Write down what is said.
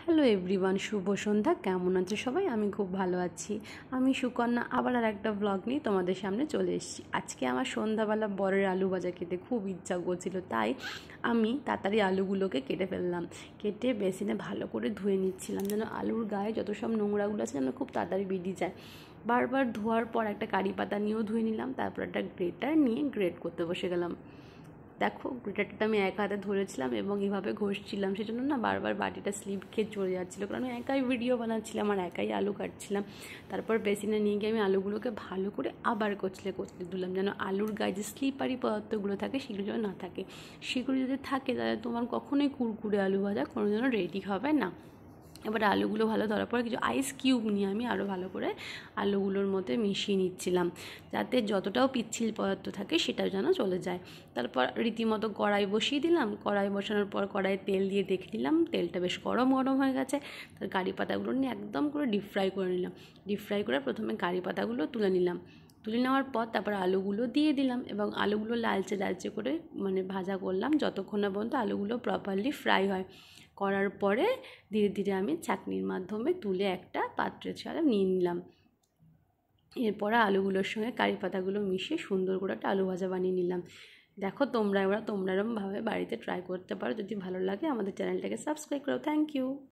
Hello everyone, শুভ সন্ধ্যা। কেমন আছো সবাই? আমি খুব ভালো আছি। আমি সুকন্যা আবার আর একটা ব্লগ নিয়ে তোমাদের সামনে চলে এসেছি। আজকে আমার সন্ধ্যাবেলা বরের আলু ভাজা খেতে খুব ইচ্ছা করছিল, তাই আমি তাড়াতাড়ি আলুগুলোকে কেটে ফেললাম। কেটে বেসিনে ভালো করে ধুয়ে নিচ্ছিলাম, যেন আলুর গায়ে যত সব নোংরাগুলো আছে যেন খুব তাড়াতাড়ি বেরিয়ে যায়। বারবার ধোয়ার পর একটা কারি পাতা নিয়েও ধুয়ে নিলাম, তারপর একটা গ্রেটার নিয়ে গ্রেট করতে বসে গেলাম। দেখো, গ্রেটারটা আমি এক হাতে ধরেছিলাম এবং এভাবে ঘষছিলাম, সেজন্য না বারবার বাটিটা স্লিপ খেয়ে চলে যাচ্ছিলো, কারণ আমি একাই ভিডিও বানাচ্ছিলাম আর একাই আলু কাটছিলাম। তারপর বেসিনে নিয়ে গিয়ে আমি আলুগুলোকে ভালো করে আবার কচলে কচলে দিলাম, যেন আলুর গায়ে যে স্লিপারি পদার্থগুলো থাকে সেগুলো যেন না থাকে। সেগুলো যদি থাকে তাহলে তোমার কখনোই কুরকুরে আলু ভাজা কোনো যেন রেডি হবে না। এবার আলুগুলো ভালো ধরার পর কিছু আইস কিউব নিয়ে আমি আরও ভালো করে আলুগুলোর মধ্যে মিশিয়ে নিচ্ছিলাম, যাতে যতটাও পিচ্ছিল পদার্থ থাকে সেটাও যেন চলে যায়। তারপর রীতিমতো কড়াই বসিয়ে দিলাম। কড়াই বসানোর পর কড়াইয়ে তেল দিয়ে দেখে নিলাম তেলটা বেশ গরম হয়ে গেছে। তার কারি পাতাগুলো নিয়ে একদম করে ডিপ ফ্রাই করে নিলাম। ডিপ ফ্রাই করে প্রথমে কারি পাতাগুলো তুলে নিলাম। তুলে নেওয়ার পর তারপর আলুগুলো দিয়ে দিলাম এবং আলুগুলো লালচে লালচে করে ভাজা করলাম, যতক্ষণ না পর্যন্ত আলুগুলো প্রপারলি ফ্রাই হয়। করার পরে ধীরে ধীরে আমি ছাঁকনির মাধ্যমে তুলে একটা পাত্রে ছাড়া নিয়ে নিলাম। এরপরে আলুগুলোর সঙ্গে কারি পাতাগুলো মিশিয়ে সুন্দর করে একটা আলু ভাজা বানিয়ে নিলাম। দেখো, তোমরা এরকমভাবে বাড়িতে ট্রাই করতে পারো। যদি ভালো লাগে আমাদের চ্যানেলটাকে সাবস্ক্রাইব করো। Thank you.